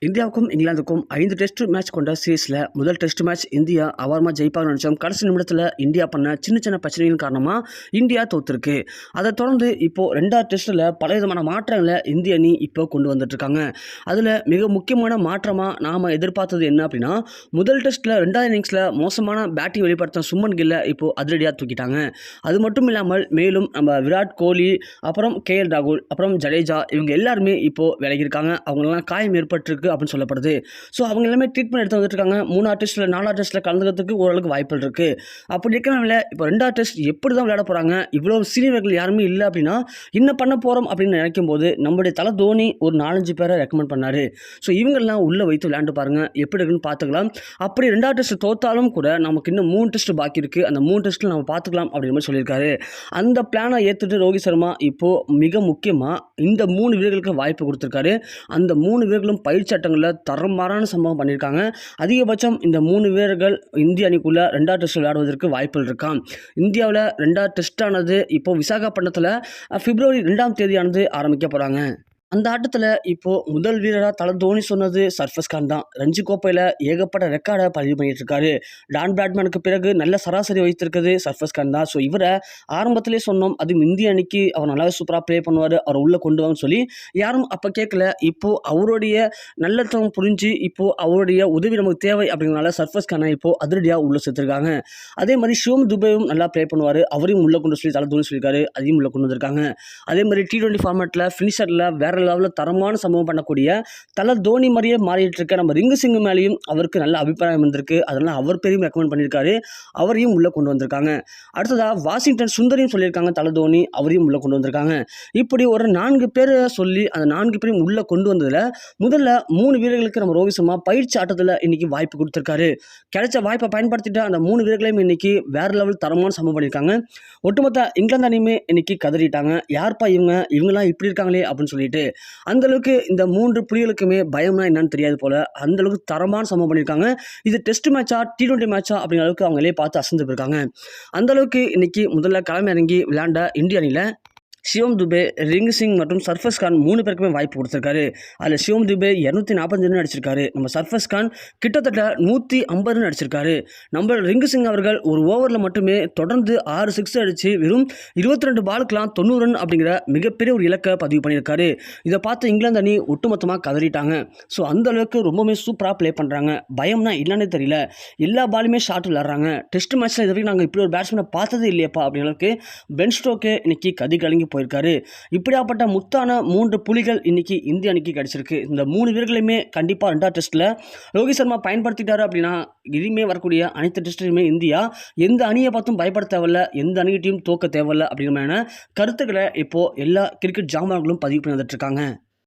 இந்தியாவுக்கும் இங்கிலாந்துக்கும் 5 test match கொண்ட சீரீஸில் முதல் டெஸ்ட் மேட்ச் இந்தியா அபாரமாக ஜெயிப்பாங்கன்னு நினச்சோம். கடைசி நிமிடத்தில் இந்தியா பண்ண சின்ன சின்ன பிரச்சனைகள் காரணமாக இந்தியா தோற்றுருக்கு. அதை தொடர்ந்து இப்போது 2வது டெஸ்ட்டில் பல விதமான மாற்றங்களை இந்திய அணி இப்போ கொண்டு வந்துட்டுருக்காங்க. அதில் மிக முக்கியமான மாற்றமாக நாம் எதிர்பார்த்தது என்ன அப்படின்னா, முதல் டெஸ்ட்டில் 2வது இன்னிங்ஸில் மோசமான பேட்டிங் வெளிப்படுத்தின சுமன் கில்லை இப்போது அதிரடியாக தூக்கிட்டாங்க. அது மட்டும் இல்லாமல் மேலும் நம்ம விராட் கோலி, அப்புறம் KL ராகுல், அப்புறம் ஜடேஜா இவங்க எல்லாருமே இப்போது விலகியிருக்காங்க. அவங்களெல்லாம் காயம் ஏற்பட்டிருக்கு அப்படின்னு சொல்லப்படுது. ஸோ அவங்க எல்லாமே ட்ரீட்மெண்ட் எடுத்து வந்துருக்காங்க. 3வது டெஸ்ட்டில் 4வது டெஸ்ட்டில் கலந்துக்கிறதுக்கு ஓரளவுக்கு வாய்ப்புகள் இருக்குது. அப்படி இருக்கிறனால இப்போ 2வது டெஸ்ட் எப்படி தான் விளையாட போகிறாங்க, இவ்வளோ சீனியர்கள் யாருமே இல்லை அப்படின்னா என்ன பண்ண போகிறோம் அப்படின்னு நினைக்கும் போது நம்முடைய தலை தோனி ஒரு 4-5 பேரை ரெக்கமெண்ட் பண்ணார். ஸோ இவங்கெல்லாம் உள்ளே வைத்து விளையாண்டு பாருங்கள், எப்படி இருக்குன்னு பார்த்துக்கலாம். அப்படி 2வது டெஸ்ட் தோற்றாலும் கூட நமக்கு இன்னும் 3 டெஸ்ட் பாக்கி இருக்குது, அந்த 3 டெஸ்ட்டில் நம்ம பார்த்துக்கலாம் அப்படின்ற மாதிரி சொல்லியிருக்காரு. அந்த பிளானை ஏற்றுட்டு ரோஹித் சர்மா இப்போது மிக முக்கியமாக இந்த 3 வீரர்களுக்கு வாய்ப்பு கொடுத்துருக்காரு. அந்த 3 வீரர்களும் பயிற்சி ஆட்டங்களில் தரமாறான சம்பவம் பண்ணியிருக்காங்க. அதிகபட்சம் இந்த 3 வீரர்கள் இந்திய அணிக்குள்ள 2வது டெஸ்ட் விளையாடுவதற்கு வாய்ப்புகள் இருக்காம். இந்தியாவில் 2வது டெஸ்டானது இப்போ விசாகப்பட்டினத்தில் பிப்ரவரி 2ஆம் தேதியானது ஆரம்பிக்க போகிறாங்க. அந்த ஆட்டத்தில் இப்போது முதல் வீரராக தலை தோனி சொன்னது சர்ஃபராஸ் கான் தான். ரஞ்சி கோப்பையில் ஏகப்பட்ட ரெக்கார்டை பதிவு பண்ணிட்டு இருக்காரு. டான் பிராட்மேனுக்கு பிறகு நல்ல சராசரி வைத்திருக்கிறது சர்ஃபராஸ் கான் தான். ஸோ இவரை ஆரம்பத்திலே சொன்னோம், அதுவும் இந்திய அணிக்கு அவர் நல்லாவே சூப்பராக ப்ளே பண்ணுவார், அவர் உள்ளே கொண்டு வாங்கன்னு சொல்லி யாரும் அப்போ கேட்கல. இப்போது அவருடைய நல்லத்தனம் புரிஞ்சு இப்போது அவருடைய உதவி நமக்கு தேவை அப்படிங்கிறனால சர்ஃபராஸ் கானை இப்போது அதிரடியாக உள்ளே சேர்த்துருக்காங்க. அதே மாதிரி சிவம் துபேவும் நல்லா ப்ளே பண்ணுவார், அவரையும் உள்ளே கொண்டு சொல்லி தலை தோனி சொல்லியிருக்காரு, அதையும் உள்ளே கொண்டு வந்திருக்காங்க. அதே மாதிரி T20 ஃபார்மேட்டில் ஃபினிஷரில் வேற லெவலில் தரமான சம்பவம் பண்ணக்கூடிய தலை தோனி மாதிரியே மாறிட்டு இருக்க நம்ம ரிங்கு சிங் மேலேயும் அவருக்கு நல்ல அபிப்பிராயம் வந்திருக்கு. அதனால் அவர் பேரையும் ரெக்கமெண்ட் பண்ணியிருக்காரு, அவரையும் உள்ளே கொண்டு வந்திருக்காங்க. அடுத்ததாக வாஷிங்டன் சுந்தரையும் சொல்லியிருக்காங்க தலை தோனி, அவரையும் உள்ளே கொண்டு வந்திருக்காங்க. இப்படி ஒரு 4 பேரை சொல்லி அந்த 4 பேரையும் உள்ளே கொண்டு வந்ததில் முதல்ல 3 வீரர்களுக்கு நம்ம ரோஹித் சர்மா பயிற்சி ஆட்டத்தில் இன்றைக்கி வாய்ப்பு கொடுத்துருக்காரு. கிடைச்ச வாய்ப்பை பயன்படுத்திட்டு அந்த 3 வீரர்களையும் இன்றைக்கி வேறு லெவல் தரமான சம்பவம் பண்ணியிருக்காங்க. ஒட்டுமொத்த இங்கிலாந்து அணியுமே இன்றைக்கி கதறிட்டாங்க, யார்ப்பா இவங்கெல்லாம் இப்படி இருக்காங்களே அப்படின்னு சொல்லிட்டு. அந்தளவுக்கு இந்த 3 புலிகளுக்குமே பயம்னா என்னன்னு தெரியாது போல், அந்தளவுக்கு தரமான சம்பவம் பண்ணியிருக்காங்க. இது டெஸ்ட் மேட்சா T20 மேட்சா அப்படிங்கிற அளவுக்கு அவங்களே பார்த்து அசந்து போயிருக்காங்க. அந்தளவுக்கு இன்றைக்கி முதல்ல களம் இறங்கி விளையாண்ட இந்திய அணியில் சிவம் துபே, ரிங்கு சிங் மற்றும் சர்ஃபராஸ் கான் 3 பேருக்குமே வாய்ப்பு கொடுத்துருக்காரு. அதில் சிவம் துபே 240 ரன் அடிச்சிருக்காரு. நம்ம சர்ஃபராஸ் கான் கிட்டத்தட்ட 150 ரன் அடிச்சிருக்காரு. நம்ம ரிங்கு சிங் அவர்கள் ஒரு ஓவரில் மட்டுமே தொடர்ந்து 6 சிக்ஸ் அடித்து வெறும் 22 பாலுக்கெலாம் 90 ரன் அப்படிங்கிற மிகப்பெரிய ஒரு இலக்கை பதிவு பண்ணியிருக்காரு. இதை பார்த்து இங்கிலாந்து அணி ஒட்டுமொத்தமாக கதறிட்டாங்க. ஸோ அந்தளவுக்கு ரொம்பவுமே சூப்பராக ப்ளே பண்ணுறாங்க. பயம்னா என்னன்னே தெரியல, எல்லா பாலுமே ஷாட் விளாட்றாங்க. டெஸ்ட் மேட்ச்சில் இது வரைக்கும் நாங்கள் இப்படி ஒரு பேட்ஸ்மேனை பார்த்ததே இல்லையப்பா அப்படிங்கிறதுக்கு பென் ஸ்டோக்கே இன்னைக்கு கலங்கி போயிருக்காரு. இப்படியாப்பட்ட முத்தான 3 புலிகள் இன்னைக்கு இந்திய அணிக்கு கிடைச்சிருக்கு. இந்த 3 வீரர்களுமே கண்டிப்பாக 2வது டெஸ்ட்டில் ரோஹித் சர்மா பயன்படுத்திட்டாரு அப்படின்னா இனிமே வரக்கூடிய அனைத்து டெஸ்ட்லையுமே இந்தியா எந்த அணியை பார்த்தும் பயப்பட தேவையில்ல, எந்த அணிகிட்டையும் தோக்க தேவையில்ல அப்படிங்கிற கருத்துக்களை இப்போது எல்லா கிரிக்கெட் ஜாமான்களும் பதிவு பண்ணி வந்துட்டு இருக்காங்க.